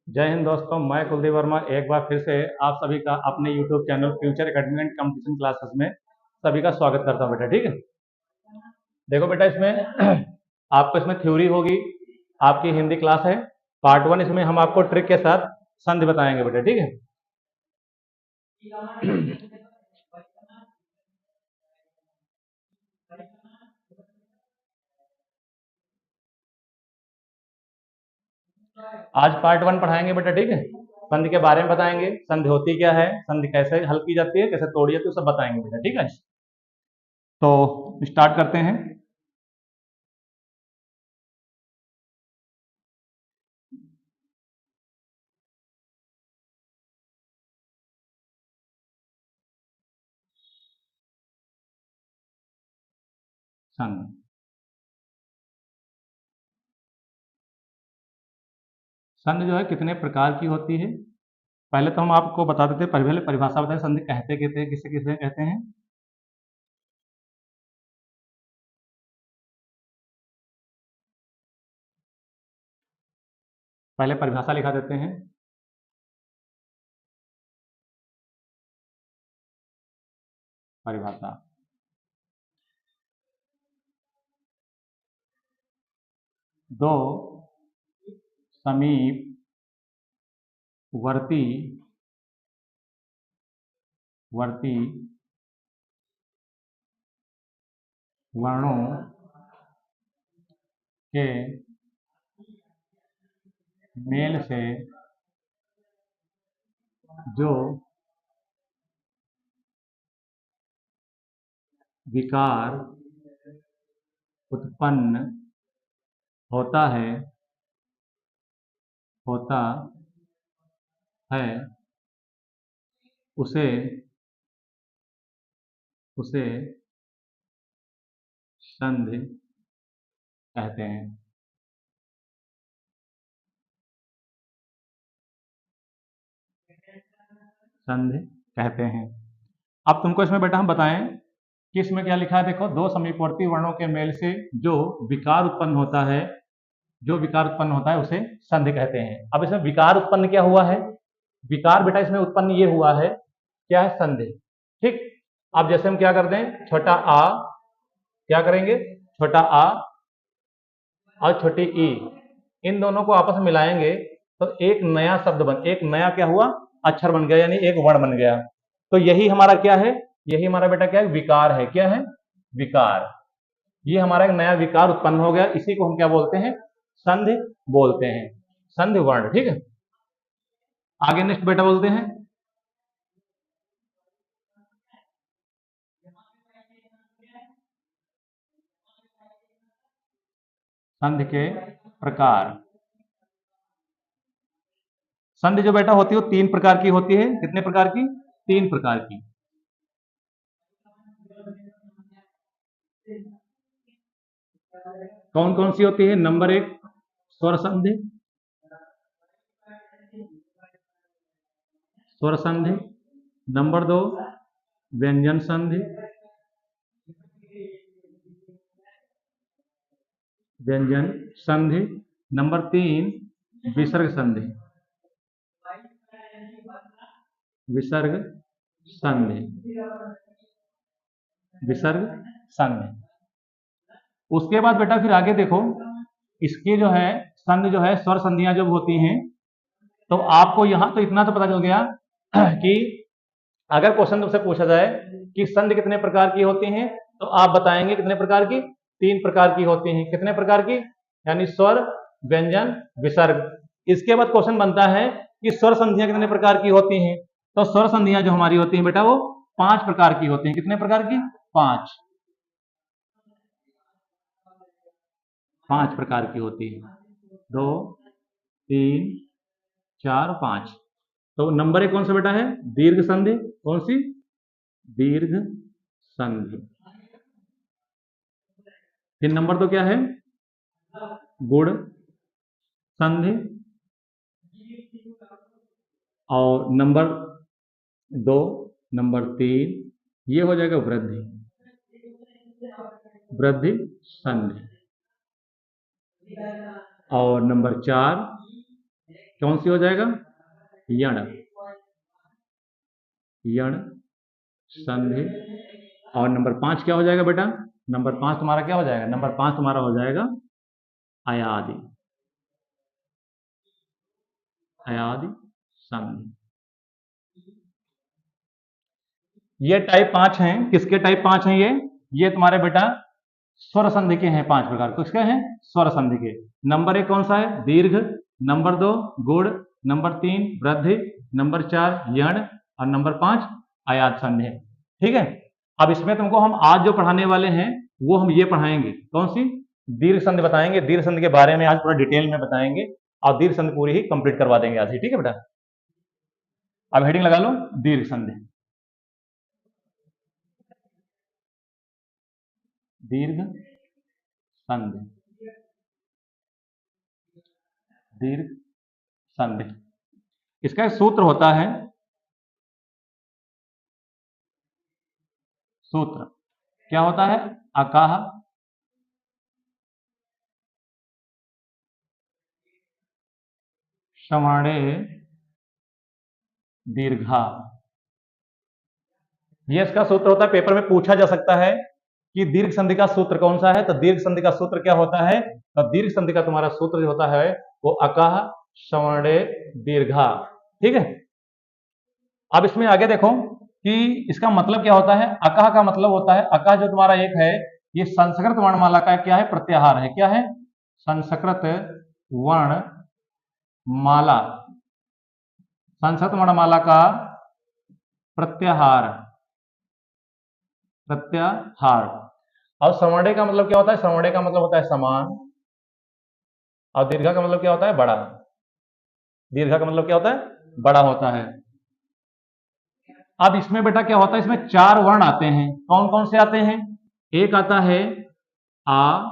जय हिंद दोस्तों, मैं कुलदीप वर्मा एक बार फिर से आप सभी का अपने YouTube channel future academy and competition classes में सभी का स्वागत करता हूं बेटा। ठीक है, देखो बेटा, इसमें आपको इसमें थ्योरी होगी, आपकी हिंदी क्लास है। पार्ट 1 इसमें हम आपको ट्रिक के साथ संधि बताएंगे बेटा। ठीक है, आज पार्ट 1 पढ़ाएंगे बेटा। ठीक है, संधि के बारे में बताएंगे, संधि होती क्या है, संधि कैसे हल की जाती है, कैसे तोड़ी जाती है, सब बताएंगे बेटा। ठीक है, तो स्टार्ट करते हैं। संधि संधि जो है कितने प्रकार की होती है, पहले तो हम आपको बता देते हैं। पहले परिभाषा बताएं, संधि कहते कहते हैं, किसे किसे कहते हैं। पहले परिभाषा लिखा देते हैं। परिभाषा दो समीप वर्ती वर्णों के मेल से जो विकार उत्पन्न होता है उसे संधि कहते हैं। संधि कहते हैं। अब तुमको इसमें बेटा हम बताएं कि इसमें क्या लिखा है। देखो, दो समीपवर्ती वर्णों के मेल से जो विकार उत्पन्न होता है उसे संधि कहते हैं। अब इसमें विकार उत्पन्न क्या हुआ है, विकार बेटा इसमें उत्पन्न ये हुआ है, क्या है, संधि। ठीक, अब जैसे हम क्या करते हैं, छोटा आ, क्या करेंगे, छोटा आ और छोटी ई, इन दोनों को आपस में मिलाएंगे तो एक नया शब्द एक नया क्या हुआ, अक्षर बन गया, यानी एक वर्ण बन गया। तो यही हमारा क्या है, यही हमारा बेटा क्या है, विकार है। क्या है, विकार। ये हमारा एक नया विकार उत्पन्न हो गया, इसी को हम क्या बोलते हैं, संधि बोलते हैं, संधि वर्ण। ठीक है, आगे नेक्स्ट बेटा बोलते हैं संधि के प्रकार। संधि जो बेटा होती है वो 3 प्रकार की होती है। कितने प्रकार की, 3 प्रकार की। कौन कौन सी होती है, नंबर 1 स्वर संधि, नंबर 2 व्यंजन संधि, नंबर 3 विसर्ग संधि, विसर्ग संधि, उसके बाद बेटा फिर आगे देखो, इसकी जो है संधि जो है, स्वर संधियां जब होती हैं तो आपको यहां तो इतना तो पता चल गया कि अगर क्वेश्चन तुमसे पूछा जाए कि संधि कितने प्रकार की होती हैं, तो आप बताएंगे कितने प्रकार की, 3 प्रकार की होती हैं। कितने प्रकार की, यानी स्वर, व्यंजन, विसर्ग। इसके बाद क्वेश्चन बनता है कि स्वर संधियां कितने प्रकार की होती हैं। तो स्वर संधियां जो हमारी होती हैं बेटा वो 5 प्रकार की होती हैं। कितने प्रकार की, 5 प्रकार की होती है। 2 3 4 5। तो नंबर 1 कौन सा बेटा है, दीर्घ संधि। कौन सी, दीर्घ संधि। फिर नंबर 2 क्या है, गुण संधि। और नंबर 3 ये हो जाएगा वृद्धि संधि। और नंबर 4 कौन सी हो जाएगा? यण, यण संधि। और नंबर 5 क्या हो जाएगा बेटा? नंबर 5 तुम्हारा क्या हो जाएगा? नंबर 5 तुम्हारा हो जाएगा अयादि, अयादि संधि। ये टाइप 5 हैं। किसके टाइप 5 हैं ये तुम्हारे बेटा स्वर संधि के हैं। 5 प्रकार किसके हैं? स्वर संधि के। नंबर 1 कौन सा है? दीर्घ। नंबर 2 गुण। नंबर 3 वृद्धि। नंबर 4 यण। और नंबर 5 आयात संधि। ठीक है। अब इसमें तुमको हम आज जो पढ़ाने वाले हैं वो हम ये पढ़ाएंगे, कौन सी? दीर्घ संधि बताएंगे। दीर्घ संधि के बारे में आज पूरा डिटेल में बताएंगे और दीर्घ संधि पूरी ही कंप्लीट करवा देंगे आज ही। ठीक है बेटा, अब हेडिंग लगा लो, दीर्घ संधि। दीर्घ संधि, दीर्घ संधि। इसका एक सूत्र होता है, सूत्र क्या होता है? अकाह श्रवणे दीर्घा। ये इसका सूत्र होता है। पेपर में पूछा जा सकता है कि दीर्घ संधि का सूत्र कौन सा है, तो दीर्घ संधि का सूत्र क्या होता है? तो दीर्घ संधि का तुम्हारा सूत्र जो होता है वो अकाह श्रवणे दीर्घा। ठीक है। अब इसमें आगे देखो कि इसका मतलब क्या होता है। अकाह का मतलब होता है, अकाह जो तुम्हारा एक है ये संस्कृत वर्णमाला का क्या है? प्रत्याहार है। क्या है? संस्कृत वर्णमाला, संस्कृत वर्णमाला का प्रत्याहार, प्रत्याहार। और श्रवणे का मतलब क्या होता है? श्रवणे का मतलब होता है समान। और दीर्घा का मतलब क्या होता है? बड़ा। दीर्घा का मतलब क्या होता है? बड़ा होता है। अब इसमें बेटा क्या होता है? इसमें 4 वर्ण आते हैं। कौन कौन से आते हैं? एक आता है आ,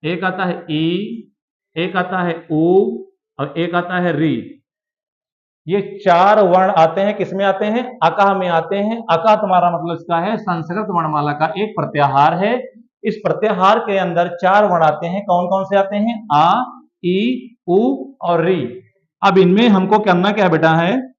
एक आता है ई, एक आता है उ और एक आता है री। ये 4 वर्ण आते हैं। किसमें आते हैं? अकाह में आते हैं। अकाह तुम्हारा मतलब इसका है संस्कृत वर्णमाला का एक प्रत्याहार है। इस प्रत्याहार के अंदर 4 वर्ण आते हैं। कौन कौन से आते हैं? आ, ई, उ और री। अब इनमें हमको करना क्या बेटा है?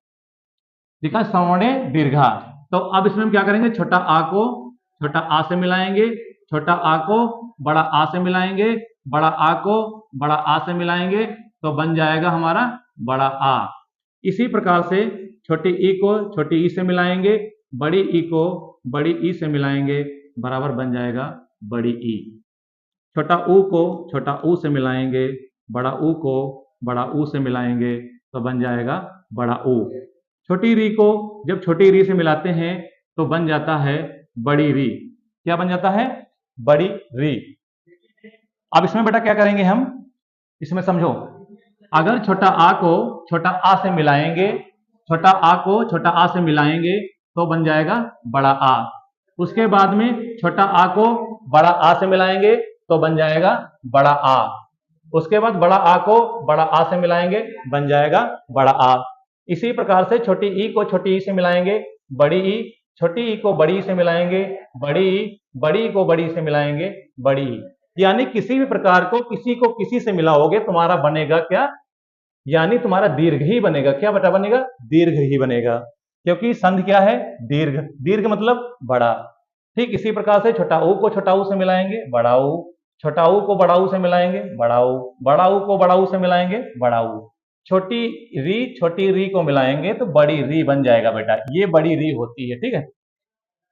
देखा श्रवणे दीर्घा। तो अब इसमें हम क्या करेंगे? छोटा आ को छोटा आ से मिलाएंगे, छोटा आ को बड़ा आ से मिलाएंगे, बड़ा आ को बड़ा आ से मिलाएंगे तो बन जाएगा हमारा बड़ा आ। इसी प्रकार से छोटी ई को छोटी ई से मिलाएंगे, बड़ी ई को बड़ी ई से मिलाएंगे, बराबर बन जाएगा बड़ी ई। छोटा ऊ को छोटा ऊ से मिलाएंगे, बड़ा ऊ को बड़ा ऊ से मिलाएंगे तो बन जाएगा बड़ा ऊ। छोटी री को जब छोटी री से मिलाते हैं तो बन जाता है बड़ी री। क्या बन जाता है? बड़ी री। अब इसमें बेटा क्या करेंगे हम? इसमें समझो, अगर छोटा आ को छोटा आ से मिलाएंगे, छोटा आ को छोटा आ से मिलाएंगे तो बन जाएगा बड़ा आ। उसके बाद में छोटा आ को बड़ा आ से मिलाएंगे तो बन जाएगा बड़ा आ। उसके बाद बड़ा आ को बड़ा आ से मिलाएंगे, बन जाएगा बड़ा आ। इसी प्रकार से छोटी ई को छोटी ई से मिलाएंगे, बड़ी ई, छोटी ई को बड़ी ई से मिलाएंगे, बड़ी ई, बड़ी ई को बड़ी ई से मिलाएंगे, बड़ी ई। यानी किसी भी प्रकार को किसी को किसी से मिलाओगे तुम्हारा बनेगा क्या? यानी तुम्हारा दीर्घ ही बनेगा। क्या बेटा बनेगा? दीर्घ ही बनेगा, क्योंकि संधि क्या है? दीर्घ। दीर्घ मतलब बड़ा। ठीक इसी प्रकार से छोटा ऊ को छोटा ऊ से मिलाएंगे, बड़ा ऊ। छोटा ऊ को बड़ा ऊ से मिलाएंगे, बड़ा ऊ। बड़ा ऊ को बड़ा ऊ से मिलाएंगे, बड़ा ऊ। छोटी री को मिलाएंगे तो बड़ी री बन जाएगा बेटा। ये बड़ी री होती है। ठीक है।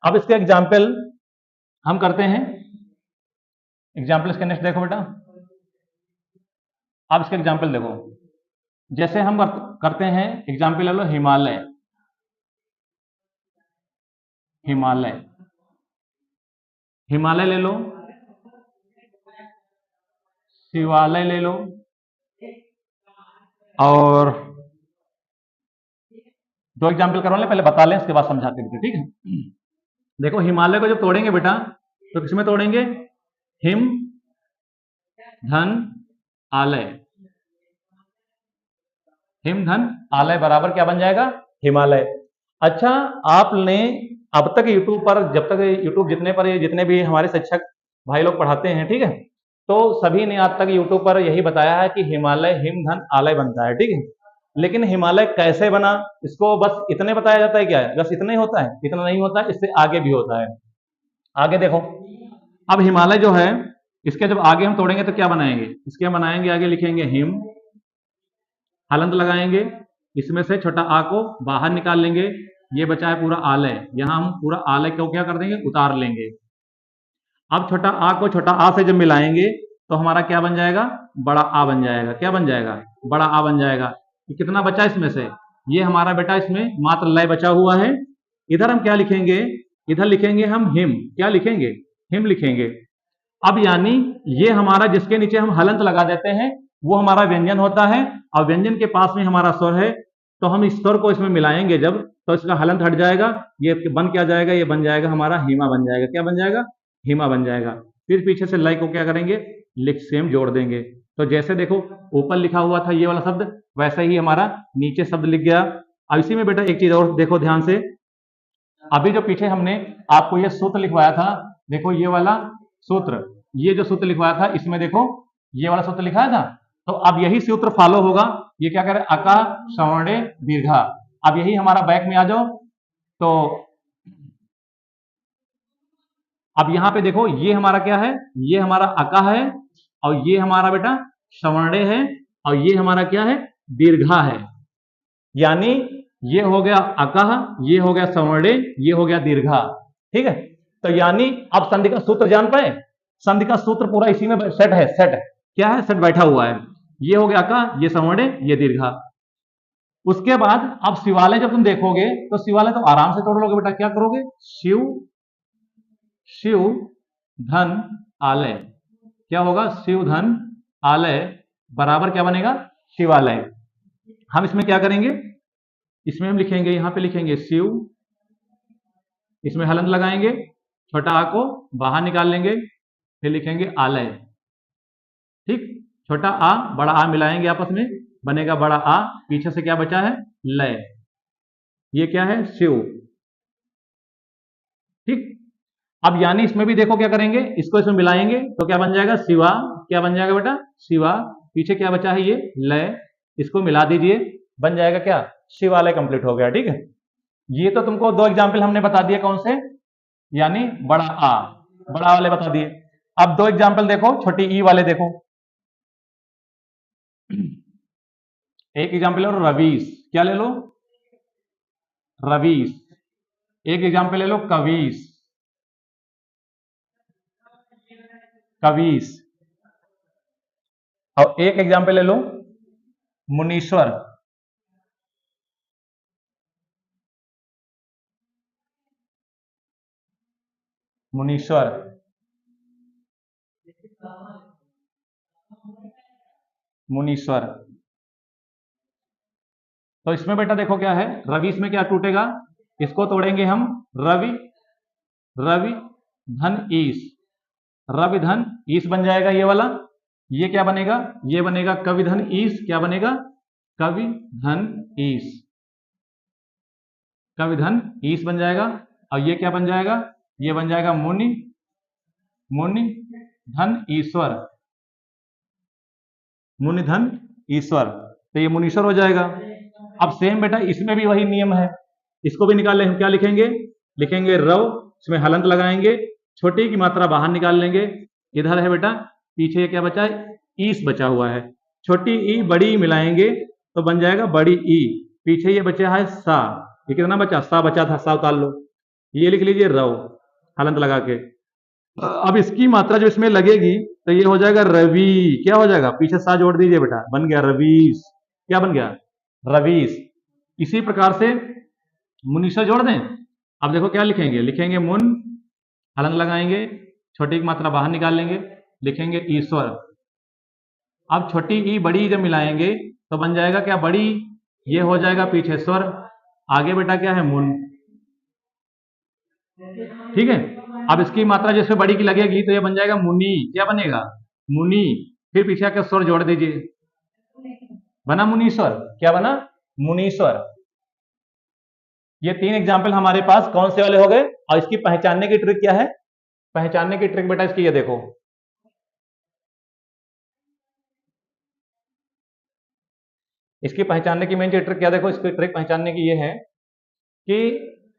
अब इसके एग्जाम्पल हम करते हैं। एग्जाम्पल इसके नेक्स्ट देखो बेटा। अब इसके एग्जाम्पल देखो, जैसे हम करते हैं एग्जाम्पल ले लो हिमालय। हिमालय, हिमालय ले लो, शिवालय ले लो और 2 एग्जाम्पल करवा लें, पहले बता लें उसके बाद समझाते हैं। ठीक है। देखो हिमालय को जब तोड़ेंगे बेटा तो किसमें तोड़ेंगे? हिम धन आलय। हिम धन आलय बराबर क्या बन जाएगा? हिमालय। अच्छा, आपने अब तक यूट्यूब पर, जब तक यूट्यूब जितने भी हमारे शिक्षक भाई लोग पढ़ाते हैं, ठीक है, तो सभी ने आज तक यूट्यूब पर यही बताया है कि हिमालय हिमधन आलय बनता है, ठीक है। लेकिन हिमालय कैसे बना, इसको बस इतने बताया जाता है क्या है, बस इतना ही होता है? इतना नहीं होता है, इससे आगे भी होता है। आगे देखो, अब हिमालय जो है इसके जब आगे हम तोड़ेंगे तो क्या बनाएंगे, इसके हम बनाएंगे आगे लिखेंगे हिम, हलंत लगाएंगे, इसमें से छोटा आ को बाहर निकाल लेंगे, ये बचा है पूरा आलय, यहां हम पूरा आलय को क्या कर देंगे, उतार लेंगे। अब छोटा आ को छोटा आ से जब मिलाएंगे तो हमारा क्या बन जाएगा, बड़ा आ बन जाएगा। क्या बन जाएगा, बड़ा आ बन जाएगा। ये कितना बचा इसमें से, ये हमारा बेटा इसमें मात्र लय बचा हुआ है। इधर हम क्या लिखेंगे, इधर लिखेंगे हम हिम, क्या लिखेंगे, हिम लिखेंगे। अब यानी ये हमारा जिसके नीचे हम हलंत लगा देते हैं वो हमारा व्यंजन होता है, और व्यंजन के पास में हमारा स्वर है, तो हम इस स्वर को इसमें मिलाएंगे जब, तो इसका हलंत हट जाएगा, ये बन क्या जाएगा, ये बन जाएगा हमारा हिमा बन जाएगा। क्या बन जाएगा, हिमा बन जाएगा। फिर पीछे से लय को क्या करेंगे, लिख सेम जोड़ देंगे। तो जैसे देखो ऊपर लिखा हुआ था ये वाला शब्द, वैसे ही हमारा नीचे शब्द लिख गया। अब इसी में बेटा एक चीज और देखो ध्यान से, अभी जो पीछे हमने आपको ये सूत्र लिखवाया था, देखो ये वाला सूत्र, ये जो सूत्र लिखवाया था इसमें देखो ये वाला सूत्र लिखा था, तो अब यही सूत्र फॉलो होगा। ये क्या करें, अका सवर्णे दीर्घा। अब यही हमारा बैक में आ जाओ, तो अब यहां पे देखो ये हमारा क्या है, ये हमारा अका है, और ये हमारा बेटा सवर्णे है, और ये हमारा क्या है, दीर्घा है। यानी ये हो गया अकह, ये हो गया सवर्णे, ये हो गया दीर्घा, ठीक है। तो यानी अब संधि का सूत्र जान पाए, संधि का सूत्र पूरा इसी में सेट है, सेट क्या है, सेट बैठा हुआ है। ये हो गया अकह, ये सवर्णे, ये दीर्घा। उसके बाद अब शिवालय जब तुम देखोगे तो शिवालय तो आराम से तोड़ लोगे बेटा। क्या करोगे, शिव, शिव धन आलय, क्या होगा, शिव धन आलय बराबर क्या बनेगा, शिवालय। हम इसमें क्या करेंगे, इसमें हम लिखेंगे, यहां पे लिखेंगे शिव, इसमें हलंत लगाएंगे, छोटा आ को बाहर निकाल लेंगे, फिर लिखेंगे आलय, ठीक। छोटा आ बड़ा आ मिलाएंगे आपस में, बनेगा बड़ा आ, पीछे से क्या बचा है, लय, ये क्या है, शिव, ठीक। अब यानी इसमें भी देखो क्या करेंगे, इसको इसमें मिलाएंगे तो क्या बन जाएगा, शिवा, क्या बन जाएगा बेटा, शिवा, पीछे क्या बचा है, ये लय, इसको मिला दीजिए, बन जाएगा क्या, शिवालय कंप्लीट हो गया, ठीक है। ये तो तुमको दो एग्जाम्पल हमने बता दिए, कौन से, यानी बड़ा आ, बड़ा वाले बता दिए। अब दो एग्जाम्पल देखो छोटी ई वाले देखो। एक एग्जाम्पल ले लो रवीश, क्या ले लो, रवीश। एक एग्जाम्पल ले लो कवीश, कवीश। और एक एग्जाम्पल ले लो मुनीश्वर, मुनीश्वर। मुनीश्वर। तो इसमें बेटा देखो क्या है, रवि इसमें क्या टूटेगा, इसको तोड़ेंगे हम, रवि, रवि धन ईश, रवि धन ईश बन जाएगा ये वाला। ये क्या बनेगा, ये बनेगा कवि धन ईश, क्या बनेगा, कवि धन ईश, कवि धन ईश बन जाएगा। और ये क्या बन जाएगा, ये बन जाएगा मुनि, मुनि धन ईश्वर, मुनि धन ईश्वर। तो ये मुनीश्वर हो जाएगा। अब सेम बेटा इसमें भी वही नियम है, इसको भी निकाल ले, हम क्या लिखेंगे, लिखेंगे रव, इसमें हलंत लगाएंगे, छोटी की मात्रा बाहर निकाल लेंगे। इधर है बेटा, पीछे क्या बचा है, ईस बचा हुआ है, छोटी ई बड़ी ई मिलाएंगे तो बन जाएगा बड़ी ई, पीछे ये बचा है सा, ये कितना बचा, सा बचा था, सा उतार लो, ये लिख लीजिए रव, हलंत लगा के। अब इसकी मात्रा जो इसमें लगेगी तो ये हो जाएगा रवि, क्या हो जाएगा, पीछे सा जोड़ दीजिए बेटा, बन गया रवीश, क्या बन गया, रवीश। इसी प्रकार से मुनीश्वर जोड़ दें। अब देखो क्या लिखेंगे, लिखेंगे मुन, हलंत लगाएंगे, छोटी की मात्रा बाहर निकाल लेंगे, लिखेंगे ईश्वर। अब छोटी ई बड़ी जब मिलाएंगे तो बन जाएगा क्या, बड़ी, ये हो जाएगा पीछे स्वर, आगे बेटा क्या है, मुन, ठीक है। अब इसकी मात्रा जैसे बड़ी की लगेगी तो ये बन जाएगा मुनि, क्या बनेगा, मुनि, फिर पीछे के स्वर जोड़ दीजिए, बना मुनीश्वर, क्या बना, मुनीश्वर। ये तीन एग्जाम्पल हमारे पास कौन से वाले हो गए। और इसकी पहचानने की ट्रिक क्या है, पहचानने की ट्रिक बेटा इसकी ये देखो, इसकी पहचानने की मेन ट्रिक क्या, देखो इसकी ट्रिक पहचानने की ये है कि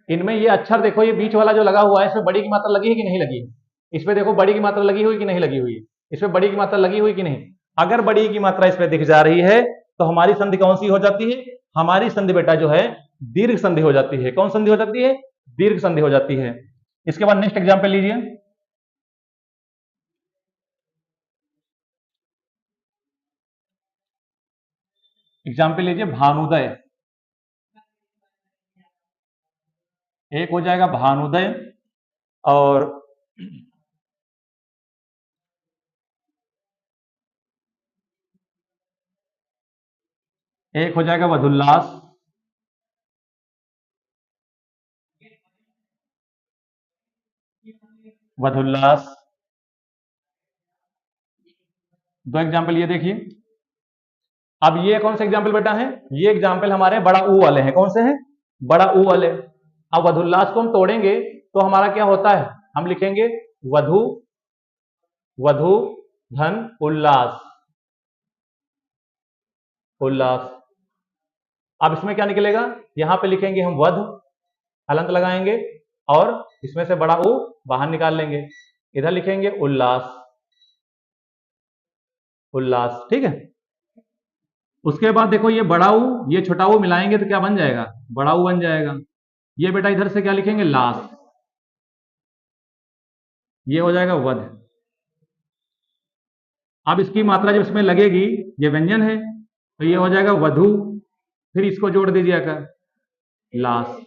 इनमें ये अक्षर देखो, ये बीच वाला जो लगा हुआ है, इसमें बड़ी की मात्रा लगी है कि नहीं लगी है, इसमें देखो बड़ी की मात्रा लगी हुई कि नहीं लगी हुई है, इसमें बड़ी की मात्रा लगी हुई कि नहीं। अगर बड़ी की मात्रा इसमें दिख जा रही है तो हमारी संधि कौन सी हो जाती है, हमारी संधि बेटा जो है दीर्घ संधि हो जाती है। कौन संधि हो जाती है, दीर्घ संधि हो जाती है। इसके बाद नेक्स्ट एग्जांपल लीजिए, एग्जाम्पल लीजिए भानुदय। एक हो जाएगा भानुदय और एक हो जाएगा वधुल्लास। वधुल्लास, दो एग्जाम्पल ये देखिए। अब ये कौन से एग्जाम्पल बेटा है, ये एग्जाम्पल हमारे बड़ा ऊ वाले हैं। कौन से हैं, बड़ा ऊ वाले। अब वधुल्लास को हम तोड़ेंगे तो हमारा क्या होता है, हम लिखेंगे वधु, वधु धन उल्लास, उल्लास। अब इसमें क्या निकलेगा, यहां पे लिखेंगे हम वध, हलंत लगाएंगे और इसमें से बड़ा ऊ बाहर निकाल लेंगे, इधर लिखेंगे उल्लास, उल्लास। ठीक है। उसके बाद देखो ये बड़ा ऊ ये छोटा ऊ मिलाएंगे तो क्या बन जाएगा, बड़ा ऊ बन जाएगा। ये बेटा इधर से क्या लिखेंगे, लास, ये हो जाएगा वध। अब इसकी मात्रा जब इसमें लगेगी, ये व्यंजन है तो ये हो जाएगा वधु, फिर इसको जोड़ दीजिएगा लास,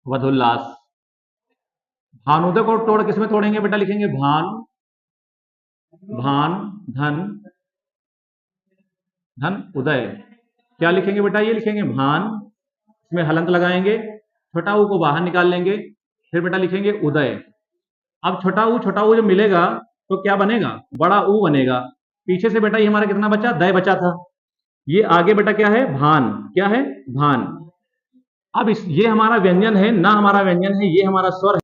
वधुल्लास। भानुदय को तोड़ किसमें तोड़ेंगे बेटा, लिखेंगे भान, भान धन, धन उदय। क्या लिखेंगे बेटा, ये लिखेंगे भान, इसमें हलंत लगाएंगे, छोटा ऊ को बाहर निकाल लेंगे, फिर बेटा लिखेंगे उदय। अब छोटा ऊ जब मिलेगा तो क्या बनेगा, बड़ा ऊ बनेगा। पीछे से बेटा ये हमारा कितना बचा, दय बचा था। ये आगे बेटा क्या है, भान, क्या है भान। अब ये हमारा व्यंजन है ना, हमारा व्यंजन है, ये हमारा स्वर है।